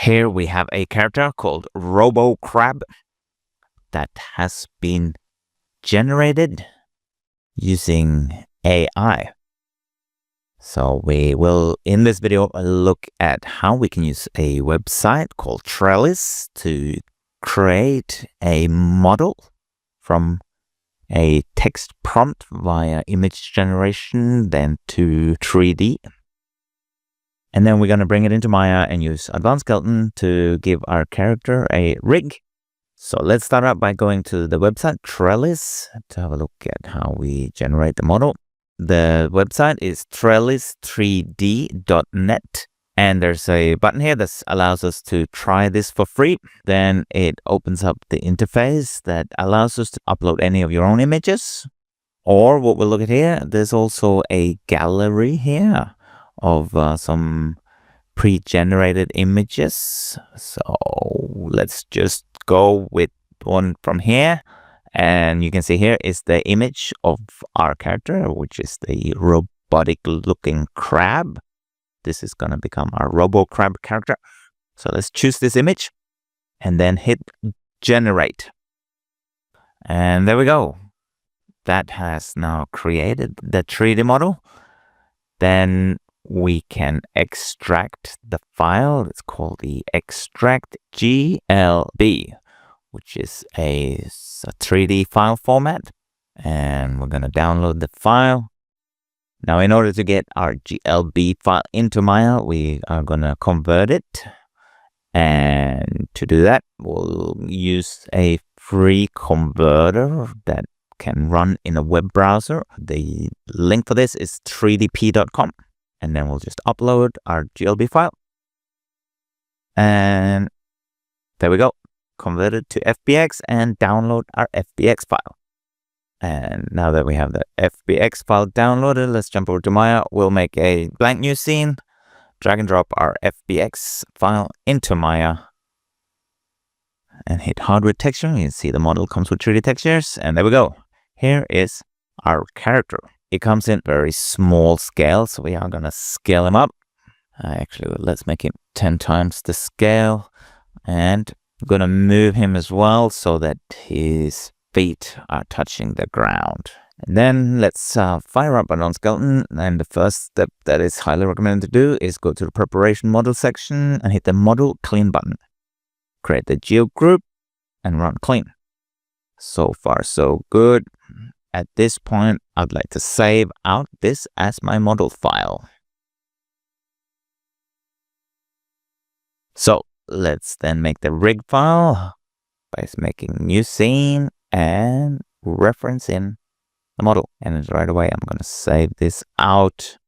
Here we have a character called RoboCrab that has been generated using AI. So we will, in this video, look at how we can use a website called Trellis to create a model from a text prompt via image generation, then to 3D. And then we're going to bring it into Maya and use Advanced Skeleton to give our character a rig. So let's start out by going to the website Trellis to have a look at how we generate the model. The website is trellis3d.net, and there's a button here that allows us to try this for free. Then it opens up the interface that allows us to upload any of your own images. Or what we'll look at here, there's also a gallery here of some pre-generated images. So let's just go with one from here. And you can see here is the image of our character, which is the robotic looking crab. This is going to become our RoboCrab character. So let's choose this image and then hit generate. And there we go. That has now created the 3D model. Then we can extract the file. It's called the extract GLB, which is a 3D file format. And we're going to download the file. Now, in order to get our GLB file into Maya, we are going to convert it. And to do that, we'll use a free converter that can run in a web browser. The link for this is 3dp.com. And then we'll just upload our GLB file. And there we go. Convert it to FBX and download our FBX file. And now that we have the FBX file downloaded, let's jump over to Maya. We'll make a blank new scene, drag and drop our FBX file into Maya, and hit hardware texture. You can see the model comes with 3D textures, and there we go. Here is our character. It comes in very small scale, so we are going to scale him up. Actually, let's make him 10 times the scale, and I'm going to move him as well so that his feet are touching the ground. And then let's fire up Advanced Skeleton. And the first step that is highly recommended to do is go to the preparation model section and hit the model clean button. Create the geo group and run clean. So far, so good. At this point, I'd like to save out this as my model file. So let's then make the rig file by making new scene and reference in the model. And right away, I'm going to save this out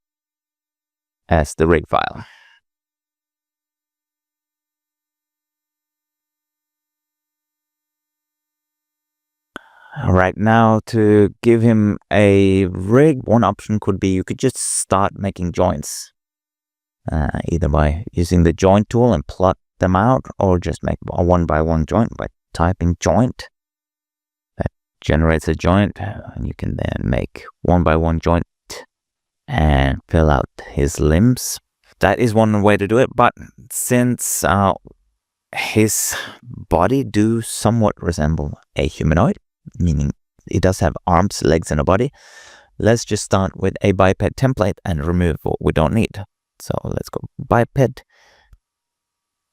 as the rig file. Right now, to give him a rig, one option could be you could just start making joints. Either by using the joint tool and plot them out, or just make a one-by-one joint by typing joint. That generates a joint, and you can then make one-by-one joint and fill out his limbs. That is one way to do it, but since his body do somewhat resemble a humanoid, meaning it does have arms, legs, and a body, let's just start with a biped template and remove what we don't need. So let's go biped.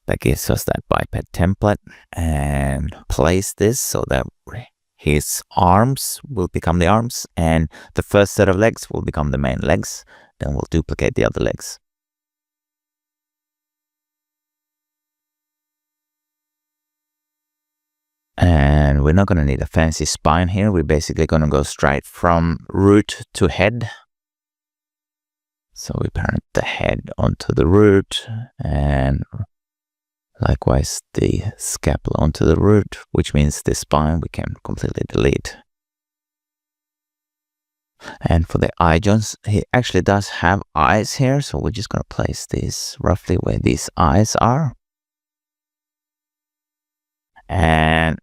That gives us that biped template, and place this so that his arms will become the arms and the first set of legs will become the main legs. Then we'll duplicate the other legs. And we're not going to need a fancy spine here. We're basically going to go straight from root to head. So we parent the head onto the root, and likewise the scapula onto the root, which means the spine we can completely delete. And for the eye joints, he actually does have eyes here, so we're just going to place these roughly where these eyes are. And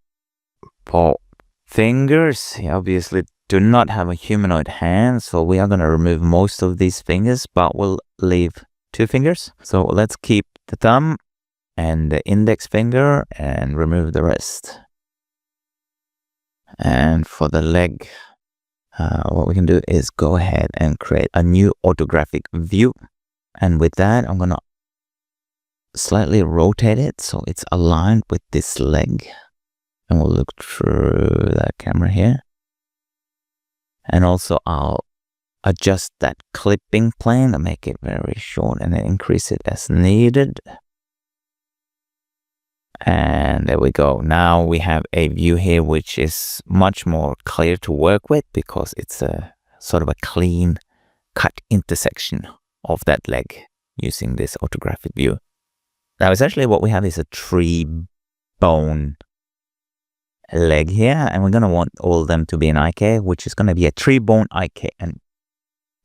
for fingers, he obviously do not have a humanoid hand, so we are going to remove most of these fingers, but we'll leave 2 fingers. So let's keep the thumb and the index finger and remove the rest. And for the leg, what we can do is go ahead and create a new orthographic view. And with that, I'm going to slightly rotate it so it's aligned with this leg. And we'll look through that camera here. And also I'll adjust that clipping plane and make it very short and then increase it as needed. And there we go. Now we have a view here which is much more clear to work with because it's a sort of a clean cut intersection of that leg using this orthographic view. Now essentially what we have is a tree bone leg here, and we're going to want all of them to be an IK, which is going to be a tree bone IK. And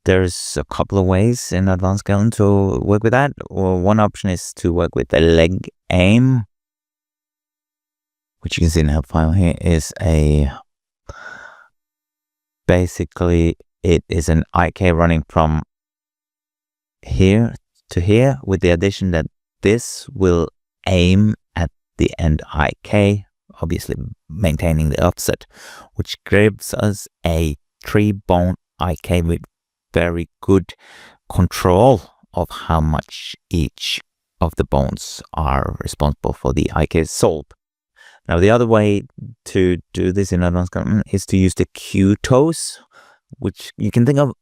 there's a couple of ways in Advanced Skeleton to work with that. Well, one option is to work with the leg aim, which you can see in the help file here, is basically it is an IK running from here to here, with the addition that this will aim at the end IK, obviously maintaining the offset, which gives us a tree bone IK with very good control of how much each of the bones are responsible for the IK solve. Now the other way to do this in Advanced Skeleton is to use the Q toes, which you can think of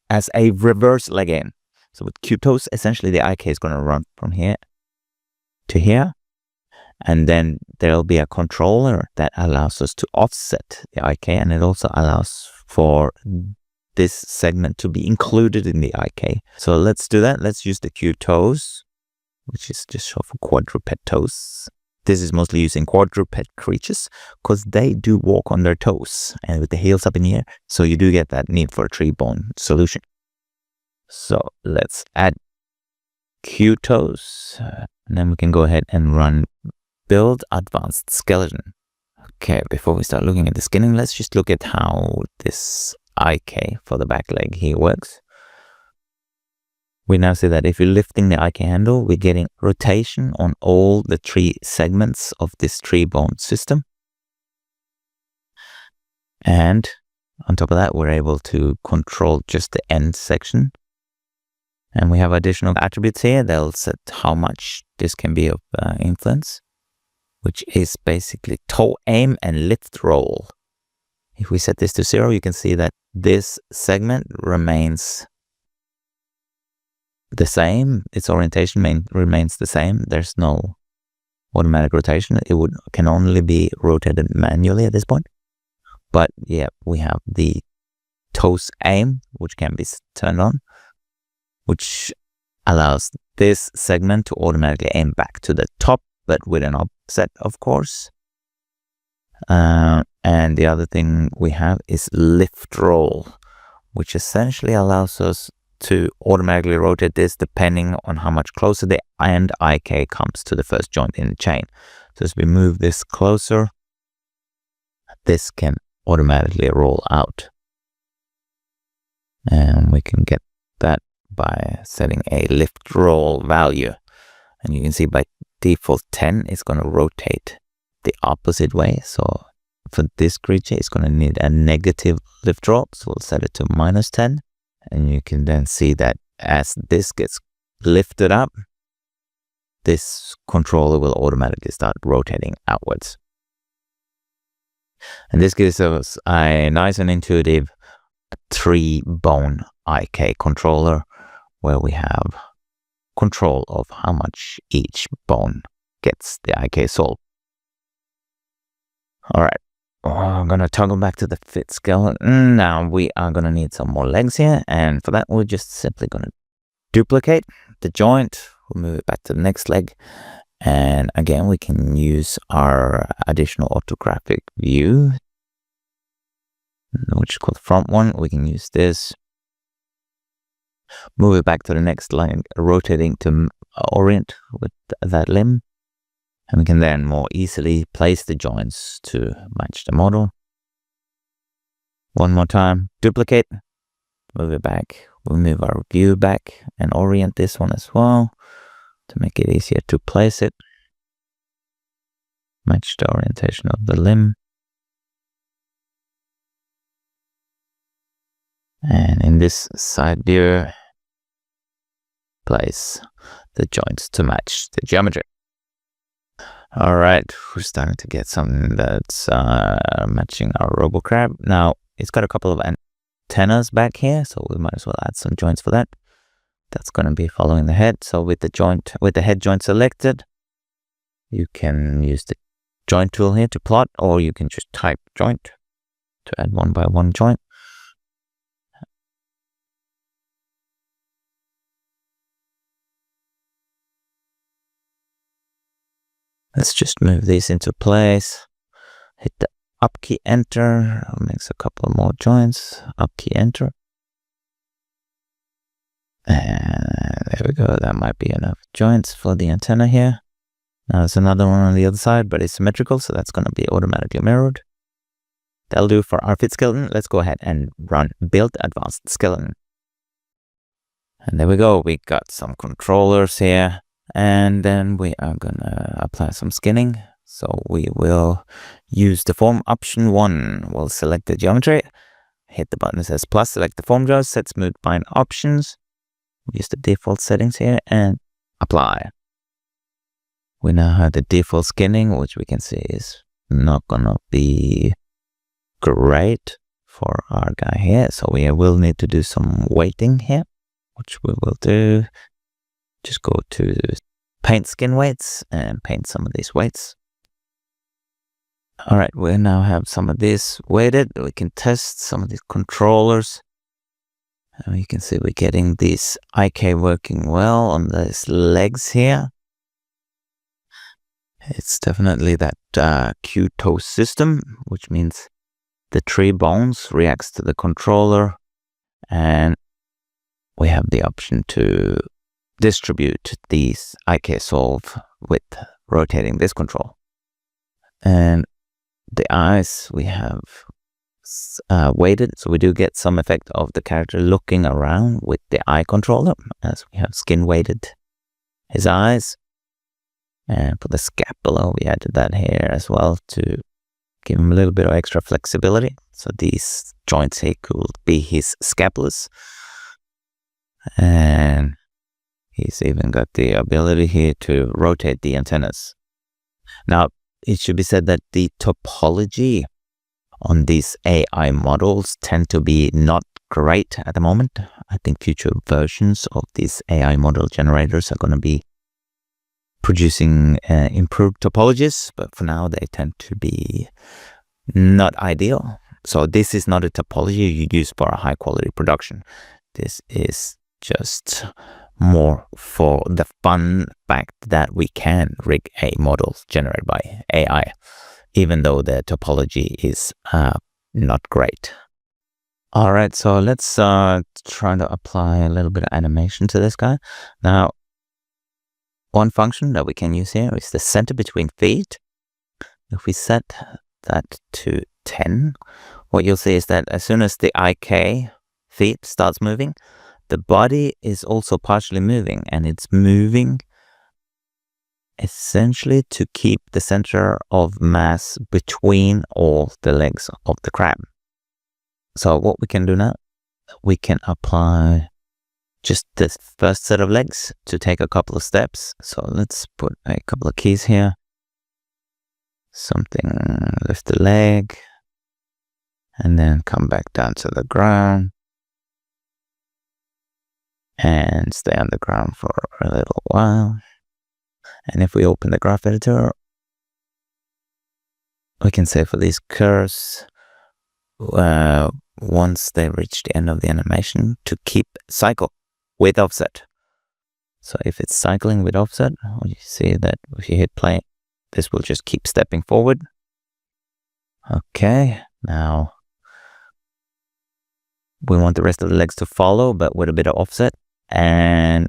as a reverse leg aim. So with Q toes, essentially the IK is going to run from here to here, and then there'll be a controller that allows us to offset the IK, and it also allows for this segment to be included in the IK. So let's do that. Let's use the Q toes, which is just short for quadruped toes. This is mostly used in quadruped creatures because they do walk on their toes and with the heels up in the air. So you do get that need for a tree bone solution. So let's add Q toes, and then we can go ahead and run build advanced skeleton. Okay, before we start looking at the skinning, let's just look at how this IK for the back leg here works. We now see that if you're lifting the IK handle, we're getting rotation on all the three segments of this tree bone system. And on top of that, we're able to control just the end section. And we have additional attributes here. They'll set how much this can be of influence, which is basically toe aim and lift roll. If we set this to 0, you can see that this segment remains the same. Its orientation remains the same. There's no automatic rotation. It can only be rotated manually at this point. But yeah, we have the toes aim, which can be turned on, which allows this segment to automatically aim back to the top, but with an offset, of course. And the other thing we have is lift roll, which essentially allows us to automatically rotate this depending on how much closer the end IK comes to the first joint in the chain. So as we move this closer, this can automatically roll out. And we can get that by setting a lift roll value. And you can see by default 10, it's going to rotate the opposite way. So for this creature, it's going to need a negative lift roll. So we'll set it to -10. And you can then see that as this gets lifted up, this controller will automatically start rotating outwards. And this gives us a nice and intuitive three bone IK controller where we have control of how much each bone gets the IK solved. All right. I'm going to toggle back to the fit skeleton. Now we are going to need some more legs here. And for that, we're just simply going to duplicate the joint. We'll move it back to the next leg. And again, we can use our additional orthographic view, which is called the front one. We can use this. Move it back to the next leg, rotating to orient with that limb. And we can then more easily place the joints to match the model. One more time, duplicate, move it back. We'll move our view back and orient this one as well to make it easier to place it. Match the orientation of the limb. And in this side view, place the joints to match the geometry. All right, we're starting to get something that's matching our RoboCrab. Now, it's got a couple of antennas back here, so we might as well add some joints for that. That's going to be following the head. So with the head joint selected, you can use the joint tool here to plot, or you can just type joint to add one by one joint. Let's just move these into place. Hit the up key, enter. Makes a couple more joints. Up key, enter. And there we go. That might be enough joints for the antenna here. Now there's another one on the other side, but it's symmetrical, so that's going to be automatically mirrored. That'll do for our fit skeleton. Let's go ahead and run build advanced skeleton. And there we go. We got some controllers here. And then we are going to apply some skinning. So we will use the form option 1. We'll select the geometry. Hit the button that says plus, select the form jaws, set smooth bind options. Use the default settings here and apply. We now have the default skinning, which we can see is not going to be great for our guy here. So we will need to do some weighting here, which we will do. Just go to paint skin weights and paint some of these weights. All right, we now have some of this weighted. We can test some of these controllers. And you can see we're getting this IK working well on these legs here. It's definitely that Q-toe system, which means the tree bones reacts to the controller, and we have the option to distribute these IK solve with rotating this control. And the eyes we have weighted, so we do get some effect of the character looking around with the eye controller, as we have skin weighted his eyes. And for the scapula, we added that here as well to give him a little bit of extra flexibility. So these joints here could be his scapulas. And he's even got the ability here to rotate the antennas. Now, it should be said that the topology on these AI models tend to be not great at the moment. I think future versions of these AI model generators are going to be producing improved topologies, but for now they tend to be not ideal. So this is not a topology you use for a high quality production. This is just more for the fun fact that we can rig a model generated by AI, even though the topology is not great. All right, so let's try to apply a little bit of animation to this guy. Now, one function that we can use here is the center between feet. If we set that to 10, what you'll see is that as soon as the IK feet starts moving, the body is also partially moving, and it's moving essentially to keep the center of mass between all the legs of the crab. So what we can do now, we can apply just this first set of legs to take a couple of steps. So let's put a couple of keys here. Something, lift the leg, and then come back down to the ground. And stay on the ground for a little while. And if we open the graph editor, we can say for these curves, once they reach the end of the animation, to keep cycle with offset. So if it's cycling with offset, you see that if you hit play, this will just keep stepping forward. Okay, now we want the rest of the legs to follow, but with a bit of offset. And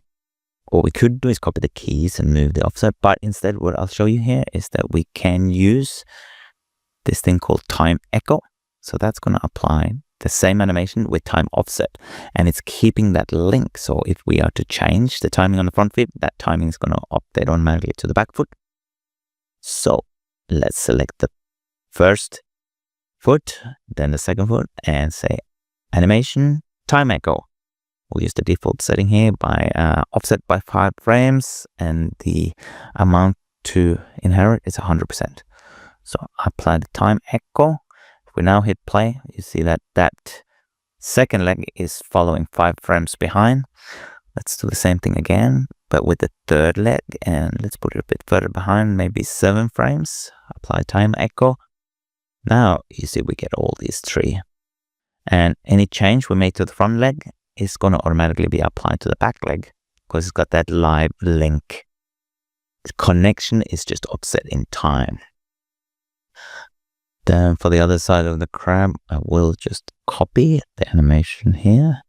what we could do is copy the keys and move the offset. But instead, what I'll show you here is that we can use this thing called time echo. So that's going to apply the same animation with time offset. And it's keeping that link. So if we are to change the timing on the front foot, that timing is going to update automatically to the back foot. So let's select the first foot, then the second foot, and say animation time echo. We'll use the default setting here by offset by 5 frames, and the amount to inherit is 100%. So apply the time echo. If we now hit play, you see that that second leg is following 5 frames behind. Let's do the same thing again, but with the third leg, and let's put it a bit further behind, maybe 7 frames. Apply time echo. Now you see we get all these 3. And any change we make to the front leg is going to automatically be applied to the back leg because it's got that live link. The connection is just offset in time. Then for the other side of the crab, I will just copy the animation here.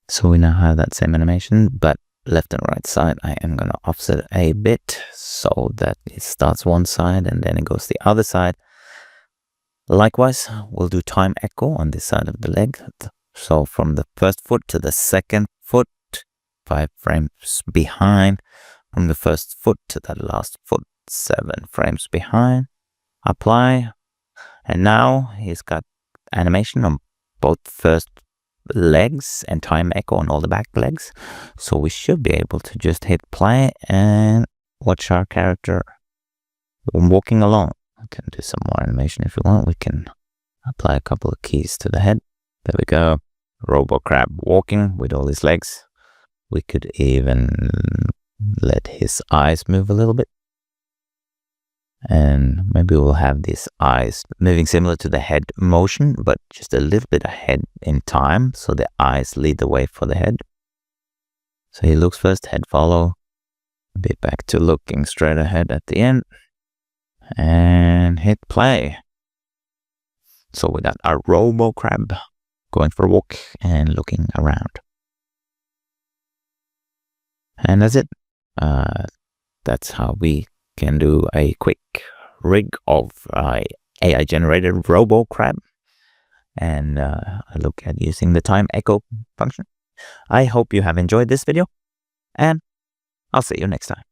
So we now have that same animation, but left and right side, I am going to offset a bit so that it starts one side and then it goes the other side. Likewise, we'll do time echo on this side of the leg. So from the first foot to the second foot, 5 frames behind. From the first foot to the last foot, 7 frames behind. Apply. And now he's got animation on both first legs and time echo on all the back legs. So we should be able to just hit play and watch our character walking along. We can do some more animation if you want. We can apply a couple of keys to the head. There we go. RoboCrab walking with all his legs. We could even let his eyes move a little bit. And maybe we'll have these eyes moving similar to the head motion, but just a little bit ahead in time. So the eyes lead the way for the head. So he looks first, head follow. Be back to looking straight ahead at the end. And hit play. So we got our RoboCrab going for a walk and looking around. And that's it. That's how we can do a quick rig of AI generated RoboCrab and a look at using the time echo function. I hope you have enjoyed this video, and I'll see you next time.